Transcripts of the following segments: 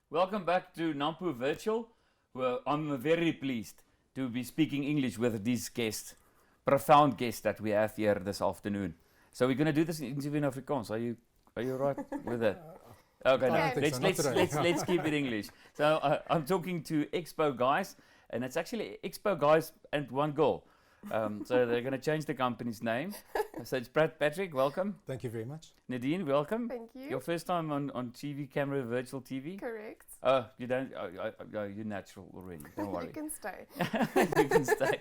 Welcome back to NAMPO Virtual. Well, I'm very pleased to be speaking English with this guest, profound guest that we have here this afternoon. So we're going to do this interview in Afrikaans. Are you right with that? Okay, I no, don't think so, not let's keep it English. So I'm talking to Expo Guys, and it's actually Expo Guys and one girl. So they're going to change the company's name. So it's Patrick, welcome. Thank you very much. Nadine, welcome. Thank you. Your first time on TV camera, virtual TV? Correct. Oh, you don't. You're natural already. Don't worry. You can stay. You can stay.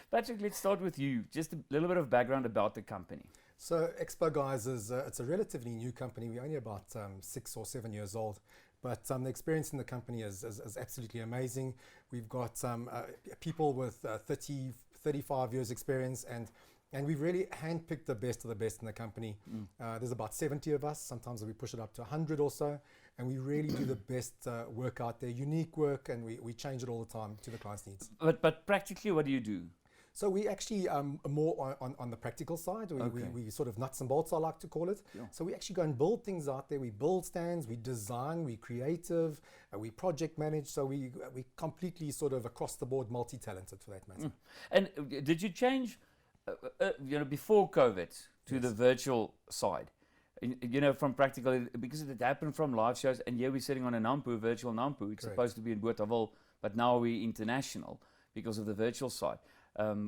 Patrick, let's start with you. Just a little bit of background about the company. So Expo Guys is it's a relatively new company. We're only about 6 or 7 years old, but the experience in the company is absolutely amazing. We've got people with 30, 35 years experience, and we've really handpicked the best of the best in the company. There's about 70 of us. Sometimes we push it up to 100 or so, and we really do the best work out there, unique work, and we change it all the time to the client's needs. But practically, what do you do? So we actually more on the practical side. We sort of nuts and bolts, I like to call it. Yeah. So we actually go and build things out there. We build stands, we design, we creative, we project manage. So we completely sort of across the board multi-talented for that matter. And did you change, before COVID to Yes. the virtual side? From practical, because it happened from live shows, and here we're sitting on a NAMPO, virtual NAMPO. It's Correct. supposed to be in Botawil, but now we're international because of the virtual side.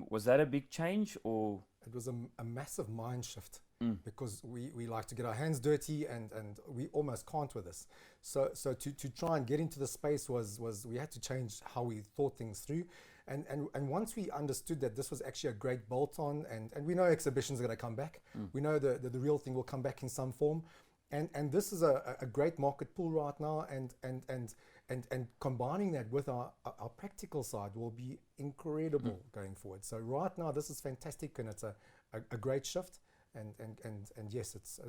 Was that a big change, or? It was a massive mind shift because we like to get our hands dirty and we almost can't with this. So to try and get into the space was we had to change how we thought things through. And once we understood that this was actually a great bolt-on, and we know exhibitions are going to come back. We know the real thing will come back in some form. And this is a great market pool right now, and combining that with our practical side will be incredible going forward. So right now this is fantastic, and it's a great shift, and yes, it's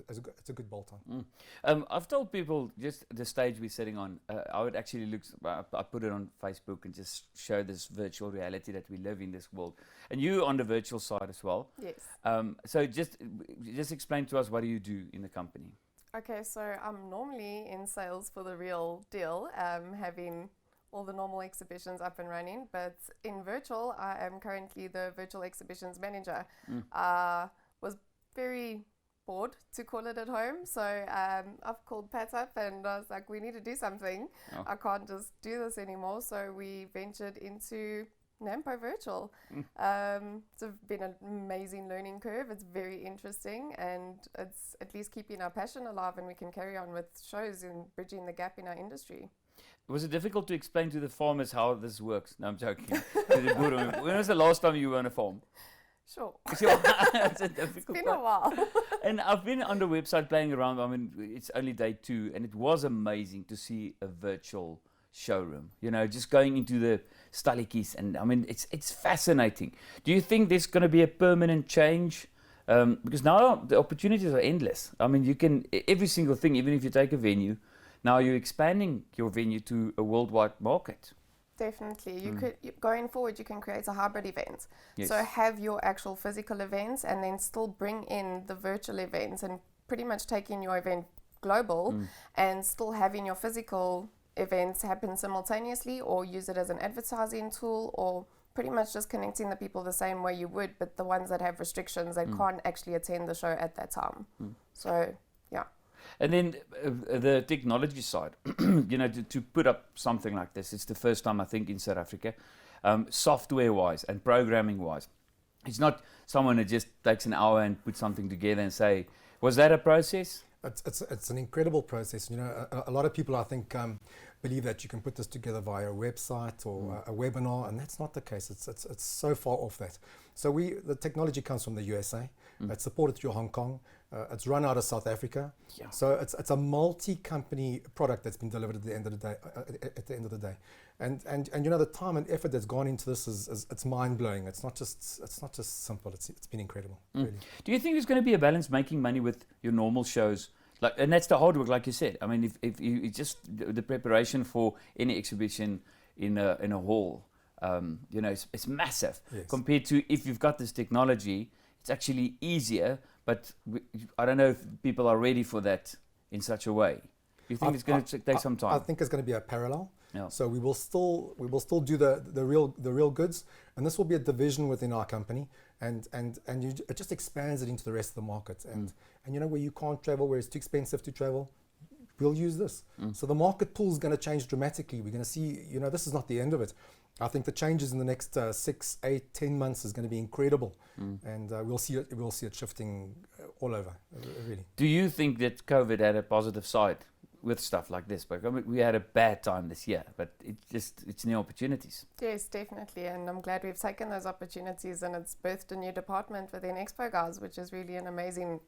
a good bolt-on. I've told people just the stage we're sitting on. I would actually I put it on Facebook and just show this virtual reality that we live in this world. And you on the virtual side as well. Yes. So just explain to us, what do you do in the company? Okay, so I'm normally in sales for the real deal, having all the normal exhibitions up and running, but in virtual, I am currently the virtual exhibitions manager. Was very bored, to call it, at home, so I've called Pat up and I was like, we need to do something. Oh. I can't just do this anymore, so we ventured into NAMPO Virtual. It's been an amazing learning curve. It's very interesting, and it's at least keeping our passion alive, and we can carry on with shows and bridging the gap in our industry. Was it difficult to explain to the farmers how this works? No, I'm joking. When was the last time you were on a farm? Sure. It's a difficult It's been a while. And I've been on the website playing around. I mean, it's only day 2, and it was amazing to see a virtual showroom. Just going into the stalletjies, and I mean, it's fascinating. Do you think there's going to be a permanent change? Because now the opportunities are endless. I mean, you can every single thing. Even if you take a venue, now you're expanding your venue to a worldwide market. Definitely. Going forward, you can create a hybrid event. Yes. So have your actual physical events and then still bring in the virtual events, and pretty much taking your event global and still having your physical events happen simultaneously, or use it as an advertising tool, or pretty much just connecting the people the same way you would, but the ones that have restrictions that can't actually attend the show at that time. So, yeah. And then the technology side, to put up something like this, it's the first time I think in South Africa, software-wise and programming-wise. It's not someone that just takes an hour and puts something together and say, was that a process? It's an incredible process. A lot of people, I think, believe that you can put this together via a website or a webinar, and that's not the case. It's so far off that. So the technology comes from the USA. It's supported through Hong Kong. It's run out of South Africa. Yeah. So it's a multi-company product that's been delivered at the end of the day. And the time and effort that's gone into this is it's mind-blowing. It's not just simple. It's been incredible. Really. Do you think there's going to be a balance making money with your normal shows? And that's the hard work, like you said. I mean, if you it's just the preparation for any exhibition in a hall, it's massive. Yes. Compared to if you've got this technology, it's actually easier. But I don't know if people are ready for that in such a way. You think it's going to take some time? I think it's going to be a parallel. Yeah. So we will still do the real goods, and this will be a division within our company, and it just expands it into the rest of the market. And you know, where you can't travel, where it's too expensive to travel, we'll use this. So the market pool is going to change dramatically. We're going to see, you know, this is not the end of it. I think the changes in the next 6, 8, 10 months is going to be incredible, and we'll see it shifting all over, really. Do you think that COVID had a positive side with stuff like this? But I mean, we had a bad time this year, but it's new opportunities. Yes, definitely, and I'm glad we've taken those opportunities, and it's birthed a new department within Expo Guys, which is really an amazing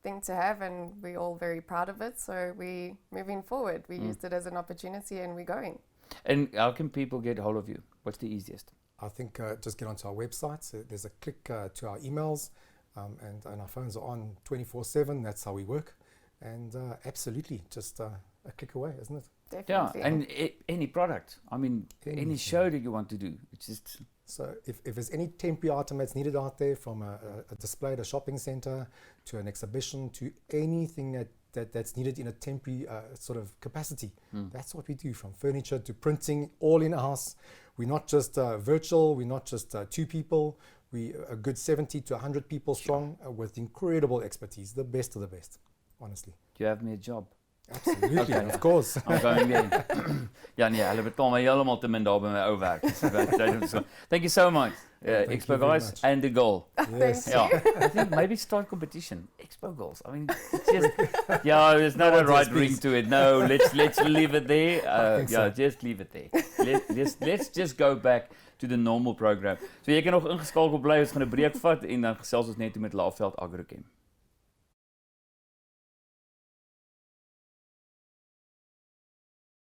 thing to have, and we're all very proud of it. So we're moving forward. We used it as an opportunity, and we're going. And how can people get hold of you? What's the easiest? I think just get onto our website. There's a click to our emails, and our phones are on 24/7. That's how we work, and absolutely just a click away, isn't it? Definitely. Yeah, and any product. I mean, any show that you want to do. It's just. So if there's any temporary item that's needed out there, from a display at a shopping center to an exhibition to anything that's needed in a temporary sort of capacity, that's what we do, from furniture to printing, all in-house. We're not just virtual, we're not just 2 people, we a good 70 to 100 people strong, with incredible expertise, the best of the best, honestly. You have me a job. Absolutely, Okay, of course. I'm going in. Ja nee, hulle betaal my heeltemal te min daar by my ou werk. Thank you so much. Thank Expo you very Guys much. and the goal. Yes. Yeah, I think maybe start competition. Expo Goals. I mean, it's just, yeah, there's not a right ring to it. No, let's leave it there. so. Just leave it there. Let's just go back to the normal program. So jy kan nog ingeskakel bly, ons gaan 'n breek vat en dan gesels ons net met Laagveld Agrochem.